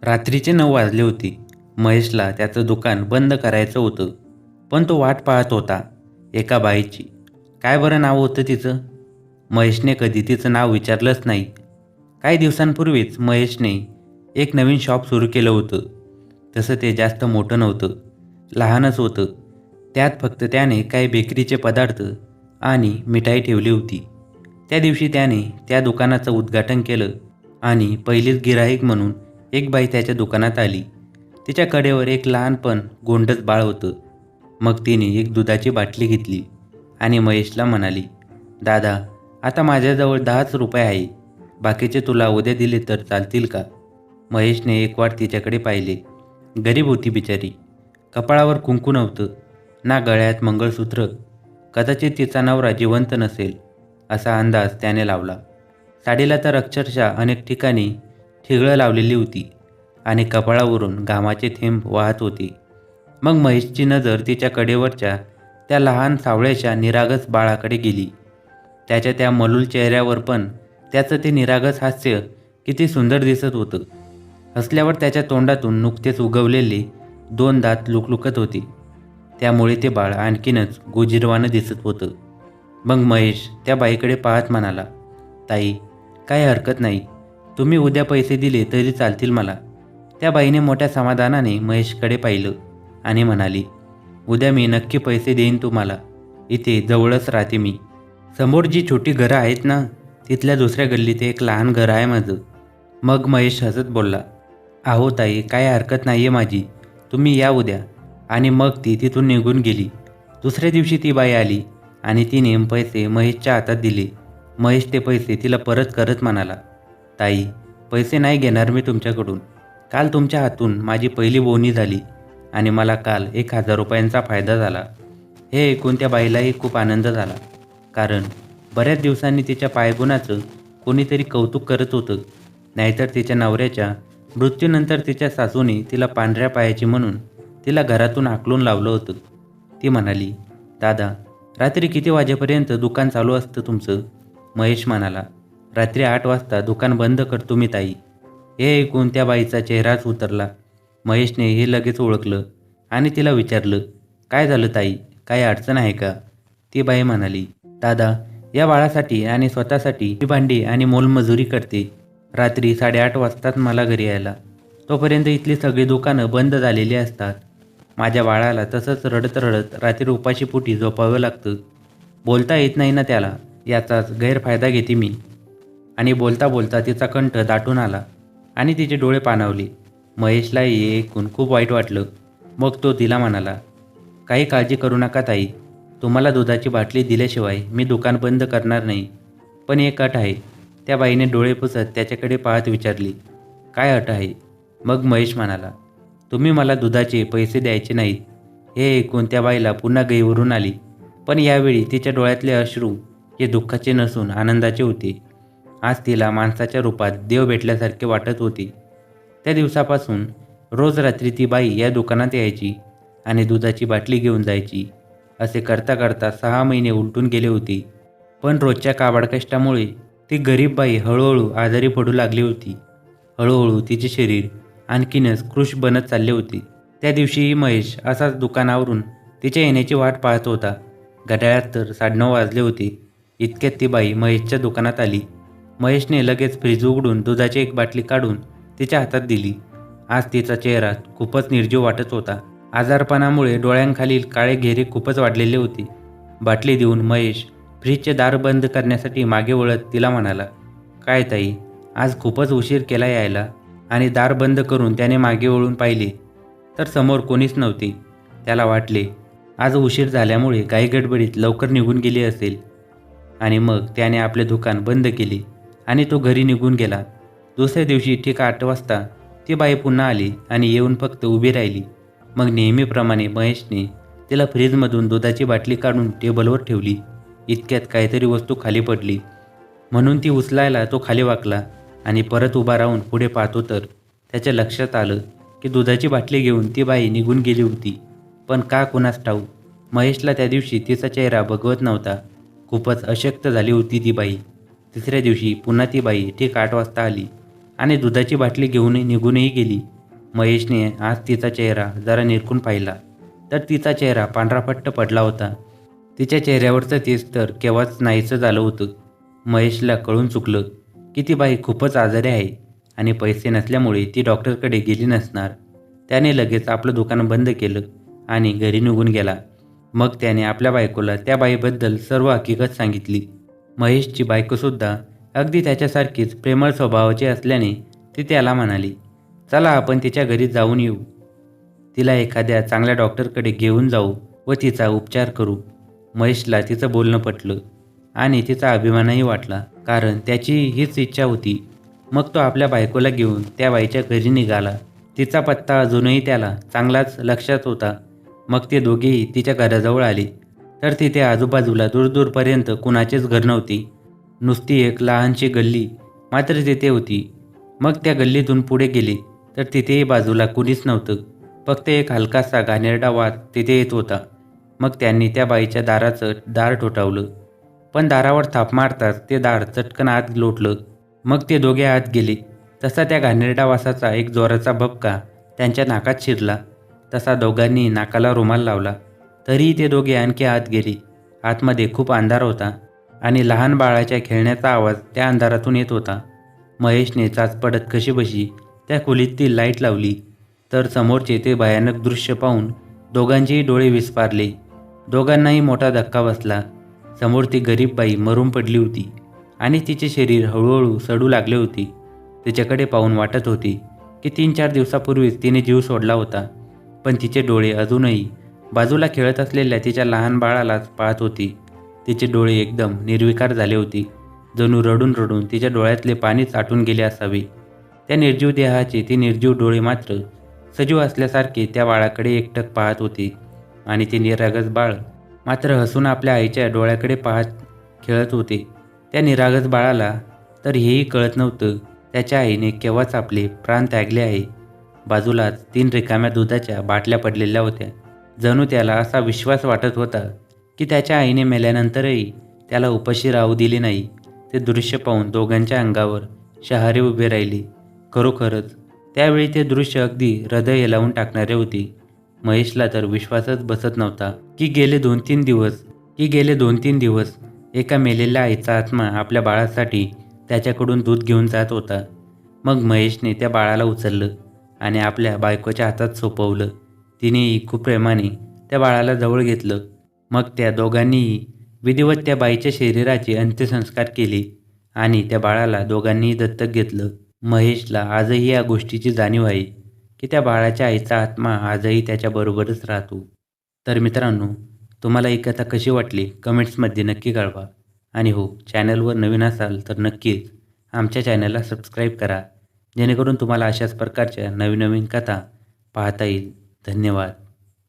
रात्रीचे 9 वाजले होते. महेशला त्याचं दुकान बंद करायचं होतं. पण तो वाट पाहत होता एका बाईची. काय बरं नाव होतं तिचं? महेशने कधी तिचं नाव विचारलंच नाही. काही दिवसांपूर्वीच महेशने एक नवीन शॉप सुरू केलं होतं. तसं ते जास्त मोठं नव्हतं, लहानच होतं. त्यात फक्त त्याने काही बेकरीचे पदार्थ आणि मिठाई ठेवली होती. त्या दिवशी त्याने त्या दुकानाचं उद्घाटन केलं आणि पहिलीच गिराईक म्हणून एक बाई त्याच्या दुकानात आली. तिच्या कडेवर एक लहान पण गोंडस बाळ होतं. मग तिने एक दुधाची बाटली घेतली आणि महेशला म्हणाली, दादा, आता माझ्याजवळ 10च रुपये आहे. बाकीचे तुला उद्या दिले तर चालतील का? महेशने एक वाट तिच्याकडे पाहिले. गरीब होती बिचारी. कपाळावर कुंकू नव्हतं, ना गळ्यात मंगळसूत्र. कदाचित तिचा नवरा जिवंत नसेल असा अंदाज त्याने लावला. साडीला तर अक्षरशः अनेक ठिकाणी ठिगळं लावलेली होती आणि कपाळावरून घामाचे थेंब वाहत होते. मग महेशची नजर तिच्या कडेवरच्या त्या लहान सावळ्याच्या निरागस बाळाकडे गेली. त्याच्या त्या मलूल चेहऱ्यावर पण त्याचं ते निरागस हास्य किती सुंदर दिसत होतं. हसल्यावर त्याच्या तोंडातून नुकतेच उगवलेले 2 दात लुकलुकत होते. त्यामुळे ते बाळ आणखीनच गोजिरवाणं दिसत होतं. मग महेश त्या बाईकडे पाहत म्हणाला, ताई, काही हरकत नाही. तुम्ही उद्या पैसे दिले तरी चालतील मला. त्या बाईने मोठ्या समाधानाने महेशकडे पाहिलं आणि म्हणाली, उद्या मी नक्की पैसे देईन तुम्हाला. इथे जवळच राहते मी. समोर जी छोटी घरं आहेत ना, तिथल्या दुसऱ्या गल्लीत एक लहान घर आहे माझं. मग महेश हसत बोलला, अहो ताई, काय हरकत नाही आहे माझी. तुम्ही या उद्या. आणि मग ती तिथून निघून गेली. दुसऱ्या दिवशी ती बाई आली आणि तिने पैसे महेशच्या हातात दिले. महेश ते पैसे तिला परत करत म्हणाला, ताई, पैसे नाही घेणार मी तुमच्याकडून. काल तुमच्या हातून माझी पहिली बोनी झाली आणि मला काल 1000 रुपयांचा फायदा झाला. हे ऐकून त्या बाईलाही खूप आनंद झाला. कारण बऱ्याच दिवसांनी तिच्या पायगुणाचं कोणीतरी कौतुक करत होतं. नाहीतर तिच्या नवऱ्याच्या मृत्यूनंतर तिच्या सासूने तिला पांढऱ्या पायाची म्हणून तिला घरातून हाकलून लावलं होतं. ती म्हणाली, दादा, रात्री किती वाजेपर्यंत दुकान चालू असतं तुमचं? महेश म्हणाला, रात्री 8 वाजता दुकान बंद करतो मी ताई. हे ऐकून त्या बाईचा चेहराच उतरला. महेशने हे लगेच ओळखलं आणि तिला विचारलं, काय झालं ताई, काही अडचण आहे का? ती बाई म्हणाली, दादा, या बाळासाठी आणि स्वतःसाठी मी भांडी आणि मोलमजुरी करते. रात्री 8:30 वाजतात मला घरी यायला. तोपर्यंत इथली सगळी दुकानं बंद झालेली असतात. माझ्या बाळाला तसंच रडत रडत रात्री उपाशी पोटी झोपावं लागतं. बोलता येत नाही ना त्याला, याचाच गैरफायदा घेते मी. आणि बोलता बोलता तिचा कंठ दाटून आला आणि तिचे डोळे पाणावले. महेशलाही हे ऐकून खूप वाईट वाटलं. मग तो तिला म्हणाला, काही काळजी करू नका ताई. तुम्हाला दुधाची बाटली दिल्याशिवाय मी दुकान बंद करणार नाही. पण एक अट आहे. त्या बाईने डोळे पुसत त्याच्याकडे पाहत विचारली, काय अट आहे? मग महेश म्हणाला, तुम्ही मला दुधाचे पैसे द्यायचे नाहीत. हे ऐकून त्या बाईला पुन्हा गैरवरून आली. पण यावेळी तिच्या डोळ्यातले अश्रू हे दुःखाचे नसून आनंदाचे होते. आज तिला माणसाच्या रूपात देव भेटल्यासारखे वाटत होते. त्या दिवसापासून रोज रात्री ती बाई या दुकानात यायची आणि दुधाची बाटली घेऊन जायची. असे करता करता 6 महिने उलटून गेले होते. पण रोजच्या काबाड कष्टामुळे ती गरीब बाई हळूहळू आजारी पडू लागली होती. हळूहळू तिचे शरीर आणखीनच कृश बनत चालले होते. त्या दिवशीही महेश असाच दुकानावरून तिच्या येण्याची वाट पाहत होता. घड्याळात तर 9:30 वाजले होते. इतक्यात ती बाई महेशच्या दुकानात आली. महेशने लगेच फ्रीज उघडून दुधाची एक बाटली काढून तिच्या हातात दिली. आज तिचा चेहरा खूपच निर्जीव वाटत होता. आजारपणामुळे डोळ्यांखालील काळे घेरे खूपच वाढलेले होते. बाटली देऊन महेश फ्रीजचे दार बंद करण्यासाठी मागे वळत तिला म्हणाला, काय ताई, आज खूपच उशीर केला यायला. आणि दार बंद करून त्याने मागे वळून पाहिले तर समोर कोणीच नव्हते. त्याला वाटले आज उशीर झाल्यामुळे घाईगडबडीत लवकर निघून गेली असेल. आणि मग त्याने आपले दुकान बंद केले आणि तो घरी निघून गेला. दुसऱ्या दिवशी ठीक 8 वाजता ती बाई पुन्हा आली आणि येऊन फक्त उभी राहिली. मग नेहमीप्रमाणे महेशने तिला फ्रीजमधून दुधाची बाटली काढून टेबलवर ठेवली. इतक्यात काहीतरी वस्तू खाली पडली. म्हणून ती उचलायला तो खाली वाकला आणि परत उभा राहून पुढे पाहतो तर त्याच्या लक्षात आलं की दुधाची बाटली घेऊन ती बाई निघून गेली होती. पण का कुणास ठाऊक महेशला त्या दिवशी तिचा चेहरा बघवत नव्हता. खूपच अशक्त झाली होती ती बाई. तिसऱ्या दिवशी पुन्हा ती बाई ठीक 8 वाजता आली आणि दुधाची बाटली घेऊन निघूनही गेली. महेशने आज तिचा चेहरा जरा निरखून पाहिला तर तिचा चेहरा पांढराफट्ट पडला होता. तिच्या चेहऱ्यावरचं तेज तर केव्हाच नाहीसं झालं होतं. महेशला कळून चुकलं की ती बाई खूपच आजारी आहे आणि पैसे नसल्यामुळे ती डॉक्टरकडे गेली नसणार. त्याने लगेच आपलं दुकान बंद केलं आणि घरी निघून गेला. मग त्याने आपल्या बायकोला त्या बाईबद्दल सर्व हकीकत सांगितली. महेशची बायकोसुद्धा अगदी त्याच्यासारखीच प्रेमळ स्वभावाची असल्याने ती त्याला म्हणाली, चला आपण तिच्या घरी जाऊन येऊ. तिला एखाद्या चांगल्या डॉक्टरकडे घेऊन जाऊ व तिचा उपचार करू. महेशला तिचं बोलणं पटलं आणि तिचा अभिमानही वाटला, कारण त्याची हीच इच्छा होती. मग तो आपल्या बायकोला घेऊन त्या बाईच्या घरी निघाला. तिचा पत्ता अजूनही त्याला चांगलाच लक्षात होता. मग ते दोघेही तिच्या घराजवळ आले तर तिथे आजूबाजूला दूरदूरपर्यंत कुणाचेच घर नव्हती. नुसती एक लहानशी गल्ली मात्र तिथे होती. मग त्या गल्लीतून पुढे गेले तर तिथेही बाजूला कुणीच नव्हतं. फक्त एक हलकासा घाणेरडा वास तिथे येत होता. मग त्यांनी त्या बाईच्या दाराचं दार ठोठावलं, पण दारावर थाप मारताच ते दार चटकन आत लोटलं. मग ते दोघे आत गेले. तसा त्या घाणेरड्या वासाचा एक जोराचा भपका त्यांच्या नाकात शिरला. तसा दोघांनी नाकाला रुमाल लावला. तरीही ते दोघे आणखी आत गेले. आतमध्ये खूप अंधार होता आणि लहान बाळाच्या खेळण्याचा आवाज त्या अंधारातून येत होता. महेशने चाच पडत कशीबशी त्या खोलीत ती लाईट लावली तर समोरचे ते भयानक दृश्य पाहून दोघांचेही डोळे विस्फारले. दोघांनाही मोठा धक्का बसला. समोर ती गरीब बाई मरून पडली होती आणि तिचे शरीर हळूहळू सडू लागले होते. तिच्याकडे पाहून वाटत होते की 3-4 दिवसापूर्वीच तिने जीव सोडला होता. पण तिचे डोळे अजूनही बाजूला खेळत असलेल्या तिच्या लहान बाळालाच पाहत होती. तिचे डोळे एकदम निर्विकार झाले होते, जणू रडून रडून तिच्या डोळ्यातले पाणीच आटून गेले असावे. त्या निर्जीव देहाचे ते निर्जीव डोळे मात्र सजीव असल्यासारखे त्या बाळाकडे एकटक पाहत होते आणि ते निरागस बाळ मात्र हसून आपल्या आईच्या डोळ्याकडे पाहत खेळत होते. त्या निरागस बाळाला तर हेही कळत नव्हतं त्याच्या आईने केव्हाच आपले प्राण त्यागले आहे. बाजूलाच 3 रिकाम्या दुधाच्या बाटल्या पडलेल्या होत्या. जणू त्याला असा विश्वास वाटत होता की त्याच्या आईने मेल्यानंतरही त्याला उपाशी राहू दिले नाही. ते दृश्य पाहून दोघांच्या अंगावर शहारे उभे राहिले. खरोखरच त्यावेळी ते दृश्य अगदी हृदय हेलावून टाकणारे होते. महेशला तर विश्वासच बसत नव्हता की गेले 2-3 दिवस एका मेलेल्या आईचा आत्मा आपल्या बाळासाठी त्याच्याकडून दूध घेऊन जात होता. मग महेशने त्या बाळाला उचललं आणि आपल्या बायकोच्या हातात सोपवलं. तिनेही खूप प्रेमाने त्या बाळाला जवळ घेतलं. मग त्या दोघांनीही विधिवत त्या बाईच्या शरीराचे अंत्यसंस्कार केले आणि त्या बाळाला दोघांनीही दत्तक घेतलं. महेशला आजही या गोष्टीची जाणीव आहे की त्या बाळाच्या आईचा आत्मा आजही त्याच्याबरोबरच राहतो. तर मित्रांनो, तुम्हाला ही कथा कशी वाटली कमेंट्समध्ये नक्की कळवा. आणि हो, चॅनलवर नवीन असाल तर नक्कीच आमच्या चॅनलला सबस्क्राईब करा, जेणेकरून तुम्हाला अशाच प्रकारच्या नवीन नवीन कथा पाहता येईल. धन्यवाद.